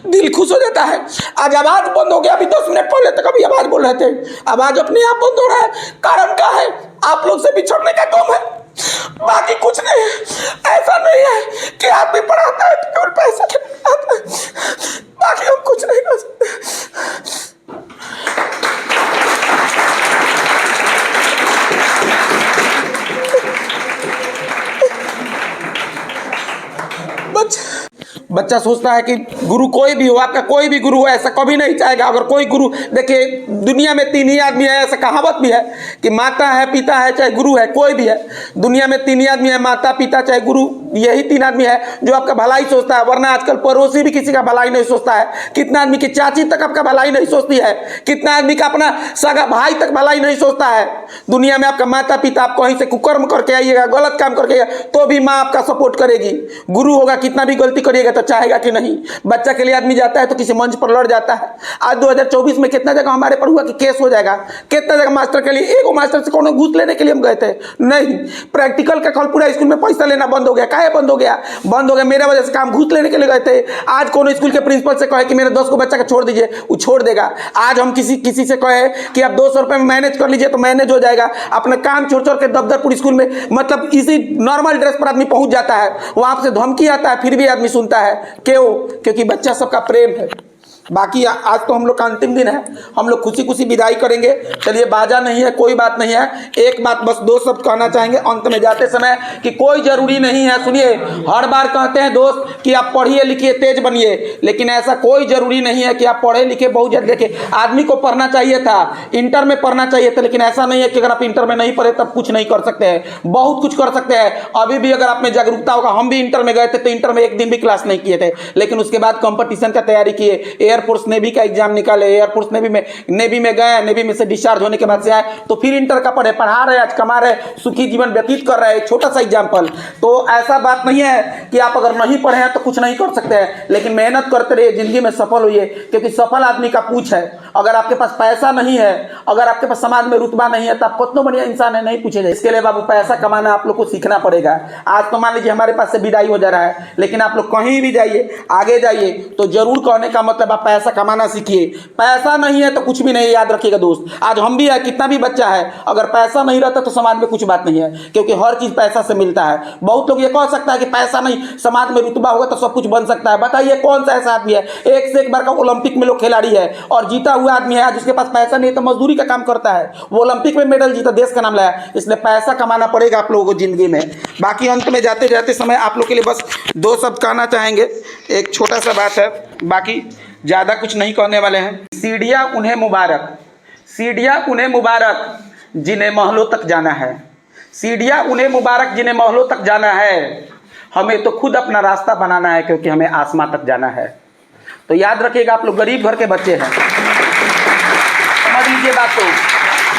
दिल खुश हो जाता है। आज आवाज़ बंद हो गया, अभी 10 मिनट पहले तक अभी आवाज़ बोल रहे थे, आवाज़ अपने आप बंद हो रहा है। कारण क्या है? आप लोग से बिछड़ने का कम है, बाकी कुछ नहीं है। ऐसा नहीं है कि आदमी पढ़ाता है तो केवल पैसा के लिए पढ़ाता है, बाकी हम कुछ नहीं कर सकते। बच्चा सोचता है कि गुरु कोई भी हो, आपका कोई भी गुरु हो, ऐसा कभी नहीं चाहेगा। अगर कोई गुरु, देखिए दुनिया में 3 ही आदमी है, ऐसा कहावत भी है कि माता है, पिता है, चाहे गुरु है, कोई भी है। दुनिया में 3 ही आदमी है, माता, पिता, चाहे गुरु, यही 3 आदमी है जो आपका भलाई सोचता है। वरना आजकल पड़ोसी भी किसी का भलाई नहीं सोचता है। कितना आदमी की चाची तक आपका भलाई नहीं सोचती है, कितना आदमी का अपना सगा भाई तक भलाई नहीं सोचता है। दुनिया में आपका माता पिता, आप कहीं से कुकर्म करके आइएगा, गलत काम करके आइएगा, तो भी माँ आपका सपोर्ट करेगी। गुरु होगा, कितना भी गलती करिएगा तो चाहेगा कि नहीं। बच्चा के लिए आदमी जाता है तो किसी मंच पर लड़ जाता है। आज 2024 में कितना जगह हमारे पर हुआ कि केस हो जाएगा, कितना जगह मास्टर के लिए, एक मास्टर से कोनो घूस लेने के लिए हम गए थे, नहीं, प्रैक्टिकल का कल पूरा स्कूल में पैसा लेना बंद हो गया। काहे बंद हो गया? बंद हो गया मेरे वजह से। काम घूस लेने के लिए गए थे। आज कोनो स्कूल के प्रिंसिपल से कहे कि मेरे 10 को बच्चा का छोड़ दीजिए, वो छोड़ देगा। आज हम किसी से कहे कि आप 200 रुपये में मैनेज कर लीजिए, तो मैनेज हो जाएगा। अपना काम छोड़ छोड़ के दफ्तरपुर स्कूल में, मतलब इसी नॉर्मल ड्रेस पर आदमी पहुंच जाता है, वहां से धमकी आता है, फिर भी आदमी सुनता है। क्यों? क्योंकि बच्चा सबका प्रेम है। बाकी आज तो हम लोग का अंतिम दिन है, हम लोग खुशी खुशी विदाई करेंगे। चलिए, बाजा नहीं है, कोई बात नहीं है। एक बात बस 2 शब्द कहना चाहेंगे अंत में जाते समय कि कोई जरूरी नहीं है। सुनिए, हर बार कहते हैं दोस्त कि आप पढ़िए लिखिए तेज बनिए, लेकिन ऐसा कोई जरूरी नहीं है कि आप पढ़े लिखे बहुत जल्द। देखिए, आदमी को पढ़ना चाहिए था, इंटर में पढ़ना चाहिए था, लेकिन ऐसा नहीं है कि अगर आप इंटर में नहीं पढ़े तब कुछ नहीं कर सकते हैं। बहुत कुछ कर सकते हैं। अभी भी अगर आप में जागरूकता होगा, हम भी इंटर में गए थे तो इंटर में एक दिन भी क्लास नहीं किए थे, लेकिन उसके बाद कंपटीशन का तैयारी किए, एयरफोर्स नेवी का एग्जाम निकाले, एयरफोर्स नेवी में गए, नेवी में से डिस्चार्ज होने के बाद से आए, तो फिर इंटर का पढ़े, पढ़ा रहे, आज कमा रहे, सुखी जीवन व्यतीत कर रहे हैं। छोटा सा एग्जाम्पल। तो ऐसा बात नहीं है कि आप अगर नहीं पढ़े हैं तो कुछ नहीं कर सकते हैं, लेकिन मेहनत करते रहिए, जिंदगी में सफल होइए, क्योंकि सफल आदमी का पूछ है। अगर आपके पास पैसा नहीं है, अगर आपके पास समाज में रुतबा नहीं है, तो आप कितना बढ़िया इंसान है, नहीं पूछे जाए। इसके लिए बाबू पैसा कमाना आप लोग को सीखना पड़ेगा। आज तो मान लीजिए हमारे पास से विदाई हो जा रहा है, लेकिन आप लोग कहीं भी जाइए, आगे जाइए, तो जरूर कहने का मतलब आप पैसा कमाना सीखिए। पैसा नहीं है तो कुछ भी नहीं, याद रखिएगा दोस्त। आज हम भी है, कितना भी बच्चा है, अगर पैसा नहीं रहता तो समाज में कुछ बात नहीं है, क्योंकि हर चीज पैसा से मिलता है। बहुत लोग ये कह सकता है कि पैसा नहीं, समाज में रुतबा होगा तो सब कुछ बन सकता है। बताइए कौन सा ऐसा आदमी है, एक से एक बार का ओलंपिक में लोग खिलाड़ी है और जीता हुआ आदमी है। आज उसके पास पैसा नहीं है तो मजदूरी का काम करता है, वो ओलंपिक में मेडल जीता, देश का नाम लाया। इसलिए पैसा कमाना पड़ेगा आप लोगों को जिंदगी में। बाकी अंत में जाते जाते समय आप लोग के लिए बस 2 शब्द कहना चाहेंगे। एक छोटा सा बात है, बाकी ज़्यादा कुछ नहीं कहने वाले हैं। सीढ़ियाँ उन्हें मुबारक, सीढ़ियाँ उन्हें मुबारक जिन्हें महलों तक जाना है, सीढ़ियाँ उन्हें मुबारक जिन्हें महलों तक जाना है। हमें तो खुद अपना रास्ता बनाना है, क्योंकि हमें आसमां तक जाना है। तो याद रखिएगा, आप लोग गरीब घर के बच्चे हैं, समझ लीजिए बात को,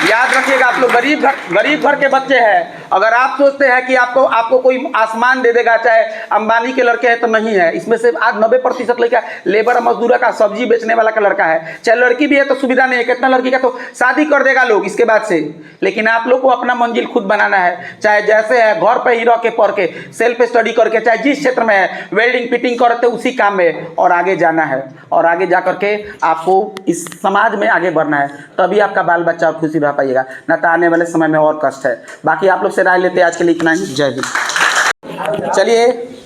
याद रखिएगा आप लोग गरीब घर के बच्चे हैं। अगर आप सोचते हैं कि आपको कोई आसमान दे देगा, चाहे अंबानी के लड़के हैं, तो नहीं है। इसमें से आज 90% लड़का लेबर मजदूर का, सब्जी बेचने वाला का लड़का है। चाहे लड़की भी है तो सुविधा नहीं है, कितना लड़की का तो शादी कर देगा लोग इसके बाद से। लेकिन आप लोग को अपना मंजिल खुद बनाना है, चाहे जैसे है, घर पर ही रह के पढ़ के, सेल्फ स्टडी करके, चाहे जिस क्षेत्र में है, वेल्डिंग फिटिंग करते उसी काम में, और आगे जाना है। और आगे जा करके आपको इस समाज में आगे बढ़ना है, तभी आपका बाल बच्चा खुशी रह पाइएगा, न तो आने वाले समय में और कष्ट है। बाकी आप लोग से राय लेते हैं, आज के लिए इतना ही। जय हिंद। चलिए,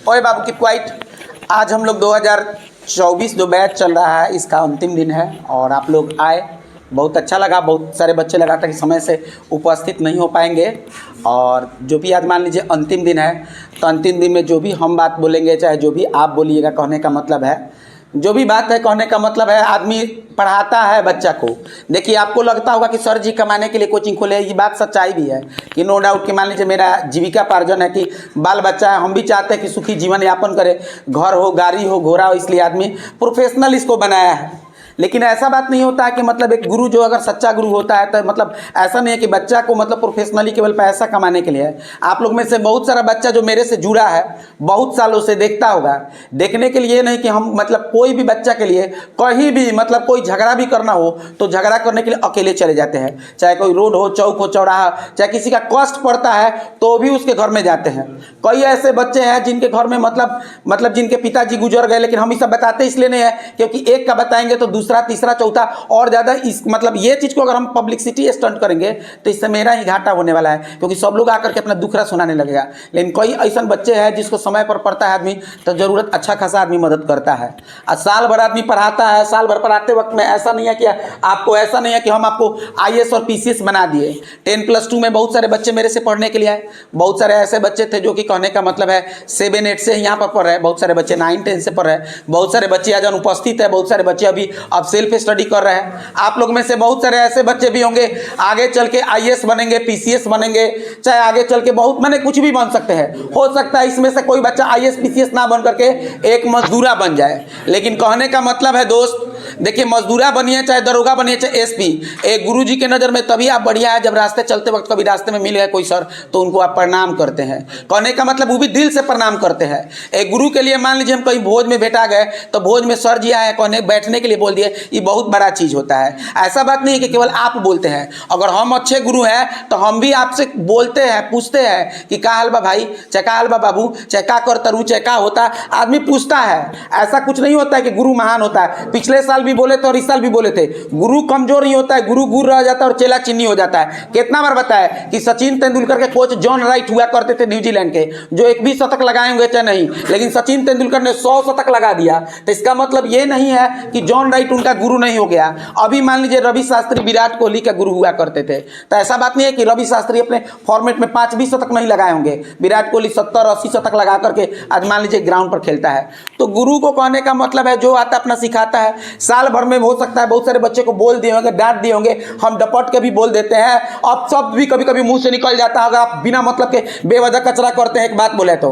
ओए बाबू की क्वाइट, आज हम लोग 2024 जो बैच चल रहा है इसका अंतिम दिन है, और आप लोग आए, बहुत अच्छा लगा। बहुत सारे बच्चे लगा था कि समय से उपस्थित नहीं हो पाएंगे, और जो भी आज मान लीजिए अंतिम दिन है, तो अंतिम दिन में जो भी हम बात बोलेंगे, चाहे जो भी आप बोलिएगा, कहने का मतलब है, जो भी बात है कहने का मतलब है, आदमी पढ़ाता है बच्चा को। देखिए, आपको लगता होगा कि सर जी कमाने के लिए कोचिंग खोले, ये बात सच्चाई भी है कि नो डाउट कि मान लीजिए मेरा जीविका पार्जन है कि बाल बच्चा है, हम भी चाहते हैं कि सुखी जीवन यापन करे, घर हो, गाड़ी हो, घोड़ा हो, इसलिए आदमी प्रोफेशनल इसको बनाया है। लेकिन ऐसा बात नहीं होता है कि मतलब एक गुरु जो अगर सच्चा गुरु होता है तो मतलब ऐसा नहीं है कि बच्चा को मतलब प्रोफेशनली केवल पैसा कमाने के लिए है। आप लोग में से बहुत सारा बच्चा जो मेरे से जुड़ा है बहुत सालों से देखता होगा, देखने के लिए नहीं कि हम मतलब कोई भी बच्चा के लिए कहीं भी मतलब कोई झगड़ा भी करना हो तो झगड़ा करने के लिए अकेले चले जाते हैं, चाहे कोई रोड हो, चौक हो, चौराहा, चाहे किसी का कष्ट पड़ता है तो भी उसके घर में जाते हैं। कई ऐसे बच्चे हैं जिनके घर में मतलब जिनके पिताजी गुजर गए, लेकिन हम ये सब बताते इसलिए नहीं है क्योंकि एक का बताएंगे तो दूसरा, तीसरा, चौथा और ज़्यादा इस मतलब ये चीज़ को अगर हम पब्लिसिटी स्टंट करेंगे तो इससे मेरा ही घाटा होने वाला है, क्योंकि सब लोग आकर के अपना दुखड़ा सुनाने लगेगा। लेकिन कई ऐसे बच्चे हैं जिसको समय पर पढ़ता है आदमी तो ज़रूरत अच्छा खासा आदमी मदद करता है। और साल भर आदमी पढ़ाता है, साल भर पढ़ाते वक्त में ऐसा नहीं है कि आपको ऐसा नहीं है कि हम आपको IAS और PCS बना दिए। 10+2 में बहुत सारे बच्चे मेरे से पढ़ने के लिए आए। बहुत सारे ऐसे बच्चे थे जो कि कहने का मतलब है 7-8 से यहाँ पर पढ़ रहे हैं, बहुत सारे बच्चे 9-10 से पढ़ रहे हैं, बहुत सारे बच्चे आज अनुपस्थित है, बहुत सारे बच्चे अभी अब सेल्फ स्टडी कर रहे हैं। आप लोग में से बहुत सारे ऐसे बच्चे भी होंगे आगे चल के IAS बनेंगे, PCS बनेंगे, चाहे आगे चल के बहुत मैंने कुछ भी बन सकते हैं। हो सकता है इसमें से कोई बच्चा IAS PCS ना बन करके एक मजदूरा बन जाए। लेकिन कहने का मतलब है दोस्त, देखिए मजदूरा बनिए चाहे दरोगा बनिए चाहे SP, एक गुरु जी के नज़र में तभी आप बढ़िया है जब रास्ते चलते वक्त कभी रास्ते में मिल गए कोई सर तो उनको आप प्रणाम करते हैं। कहने का मतलब वो भी दिल से प्रणाम करते हैं। एक गुरु के लिए मान लीजिए हम कहीं भोज में भेटा गए तो भोज में सर जी आए, कहने बैठने के लिए बोल दिए, ये बहुत बड़ा चीज़ होता है। ऐसा बात नहीं है कि केवल आप बोलते हैं, अगर हम अच्छे गुरु हैं तो हम भी आपसे बोलते हैं, पूछते हैं कि का हाल बा भाई, चाहे का हाल बा बाबू, चाहे का कर तरु, चाहे का होता, आदमी पूछता है। ऐसा कुछ नहीं होता है कि गुरु महान होता है। पिछले साल भी बोले थे और इस साल भी बोले थे, गुरु कमजोर नहीं होता है, गुरु गुर रह जाता है और चेला चिन्नी हो जाता है। कितना बार बताया कि सचिन तेंदुलकर के कोच जॉन राइट हुआ करते थे न्यूजीलैंड के, जो 21 शतक लगाए होंगे चाहे नहीं, लेकिन सचिन तेंदुलकर ने 100 शतक लगा दिया। तो इसका मतलब ये नहीं है कि जॉन राइट उनका गुरु नहीं हो गया। अभी मान लीजिए रवि शास्त्री विराट कोहली का गुरु हुआ करते थे, तो ऐसा बात नहीं है कि रवि शास्त्री अपने फॉर्मेट में 5-20 शतक नहीं लगाए होंगे, विराट कोहली 70-80 शतक लगा करके आज मान लीजिए ग्राउंड पर खेलता है। तो गुरु को कहने का मतलब है जो आता अपना सिखाता है। साल भर में हो सकता है बहुत सारे बच्चे को बोल दिए होंगे, डांट दिए होंगे, हम डपट के भी बोल देते हैं, अब शब्द भी कभी कभी मुंह से निकल जाता है अगर आप बिना मतलब के बेवजह कचरा करते हैं एक बात बोले तो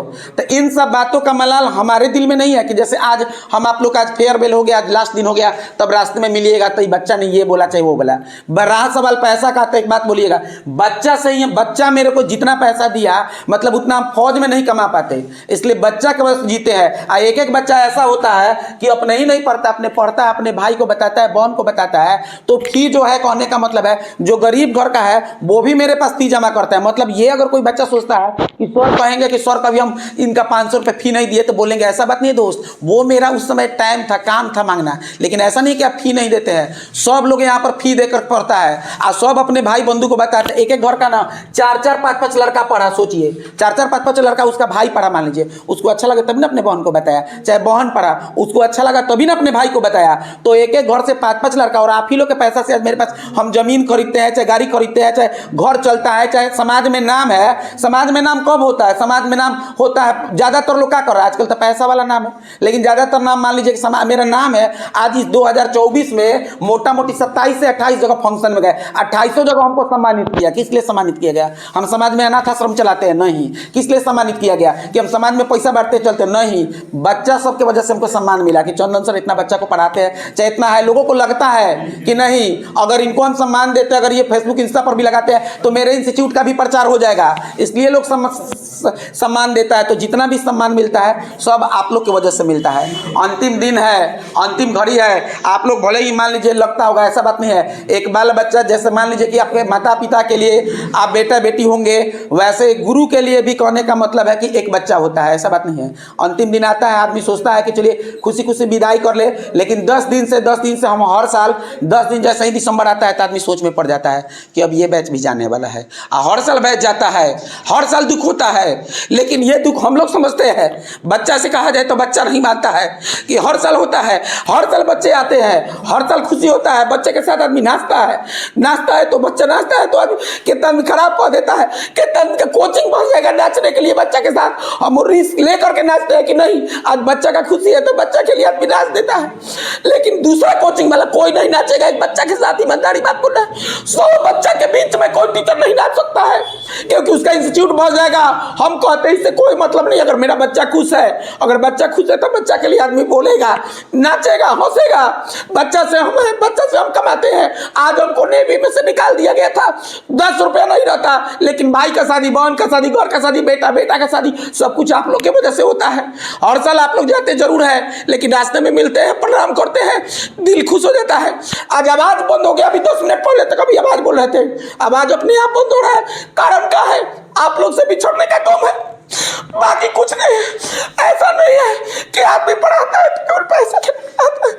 इन सब बातों का मलाल हमारे दिल में नहीं है कि जैसे आज हम आप लोग का आज फेयरवेल हो गया, आज लास्ट दिन हो गया, तब रास्ते में मिलिएगा तो ये बच्चा ने ये बोला चाहे वो बोला, रहा सवाल पैसा का तो एक बात बोलिएगा, बच्चा सही है, बच्चा मेरे को जितना पैसा दिया मतलब उतना हम फौज में नहीं कमा पाते, इसलिए बच्चा के बस जीते हैं। एक एक बच्चा ऐसा होता है कि अपने ही नहीं पढ़ता, अपने पढ़ता है, अपने भाई को बताता है, बहन को बताता है। तो फी जो है कहने का मतलब है जो गरीब घर का है वो भी मेरे पास फी जमा करता है। मतलब ये अगर कोई बच्चा सोचता है कि सर कहेंगे कि सर कभी हम इनका 500 रुपये फी नहीं दिए तो बोलेंगे, ऐसा बात नहीं है दोस्त, वो मेरा उस समय टाइम था, काम था मांगना। लेकिन ऐसा नहीं कि आप फी नहीं देते हैं, सब लोग यहाँ पर फी देकर पढ़ता है और सब अपने भाई बंधु को बताते हैं। एक एक घर का ना 4-4, 5-5 लड़का पढ़ा, सोचिए 4-4, 5-5 लड़का उसका भाई पढ़ा, मान लीजिए उसको अच्छा लगा तभी ना अपने बहन को बताया, चाहे बहन पढ़ा उसको अच्छा लगा तभी ना अपने भाई को बताया। तो एक एक घर से 5-5 लड़का, और आप ही लोग के पैसा से आज मेरे पास हम जमीन खरीदते हैं, चाहे गाड़ी खरीदते हैं, चाहे घर चलता है, चाहे समाज में नाम है। समाज में नाम कब होता है? समाज में नाम होता है ज्यादातर लोग क्या कर रहा है आजकल, तो पैसा वाला नाम है, लेकिन ज्यादातर नाम मान लीजिए कि मेरा नाम है, आज इस 2024 में मोटा मोटी 27 से 28 जगह फंक्शन में गए, 2800 जगह हमको सम्मानित किया। किस लिए सम्मानित किया गया? हम समाज में अनाथ आश्रम चलाते हैं? नहीं। किस लिए सम्मानित किया गया? कि हम समाज में पैसा बांटते चलते? नहीं। बच्चा सबके वजह से हमको सम्मान मिला कि चंदन सर इतना बच्चा को पढ़ाते हैं, चाहे इतना है। लोगों को लगता है कि नहीं अगर इनको हम सम्मान देते, अगर ये फेसबुक इंस्टा पर भी लगाते हैं तो मेरे इंस्टीट्यूट का भी प्रचार हो जाएगा, इसलिए लोग सम्मान देता है। तो जितना भी सम्मान मिलता है सब आप लोग की वजह से मिलता है। अंतिम दिन है, अंतिम घड़ी है, आप लोग भले ही मान लीजिए लगता होगा, ऐसा बात नहीं है। एक बाल बच्चा जैसे मान लीजिए कि आपके माता पिता के लिए आप बेटा बेटी होंगे, वैसे गुरु के लिए भी कहने का मतलब है कि एक बच्चा होता है, ऐसा बात नहीं है। अंतिम दिन आता है, आदमी सोचता है कि चलिए खुशी खुशी विदाई कर ले, लेकिन 10 दिन से हम हर साल 10 दिन जैसे ही दिसंबर आता है तो आदमी सोच में पड़ जाता है कि अब ये बैच भी जाने वाला है। हर साल बैच जाता है, हर साल दुख होता है, लेकिन ये दुख हम लोग समझते हैं। बच्चा से कहा जाए तो बच्चा नहीं मानता है कि हर साल होता है, हर साल बच्चे आते हैं, हर साल खुशी होता है, बच्चे के साथ आदमी नाचता है तो बच्चा नाचता है तो आदमी कितना आदमी खराब कर देता है, कितना आदमी का कोचिंग पहुंच जाएगा नाचने के लिए बच्चा के साथ, हम रिस्क लेकर के नाचते हैं कि नहीं आज बच्चा का खुशी है तो बच्चा के लिए आदमी नाच देता है। लेकिन लेकिन दूसरा कोचिंग वाला कोई नहीं नाचेगा। एक बच्चा के साथ ईमानदारी बात बोल रहा है, 100 बच्चा के बीच में कोई टीचर नहीं नाच सकता है, क्योंकि उसका इंस्टीट्यूट बढ़ जाएगा। हम कहते हैं इससे कोई मतलब नहीं। अगर मेरा बच्चा खुश है, अगर बच्चा खुश है तो बच्चा के लिए आदमी बोलेगा, नाचेगा, हंसेगा। बच्चा से हम कमाते हैं। आज हमको नेवी में से निकाल दिया गया था, 10 रुपया नहीं रहता, लेकिन भाई का शादी, बहन का शादी, घर का शादी, बेटा का शादी, सब कुछ आप लोग की वजह से होता है। हर साल आप लोग जाते जरूर है, लेकिन रास्ते में मिलते हैं, प्रणाम करते हैं, दिल खुश हो जाता है। आज आवाज बंद हो गया, अभी 10 मिनट पहले तक अभी आवाज बोल रहे थे, आवाज अपने आप बंद हो रहा है। कारण क्या है? आप लोग से बिछड़ने का कम है, बाकी कुछ नहीं। ऐसा नहीं है कि आदमी पढ़ाता है तो केवल पैसा के लिए आता है।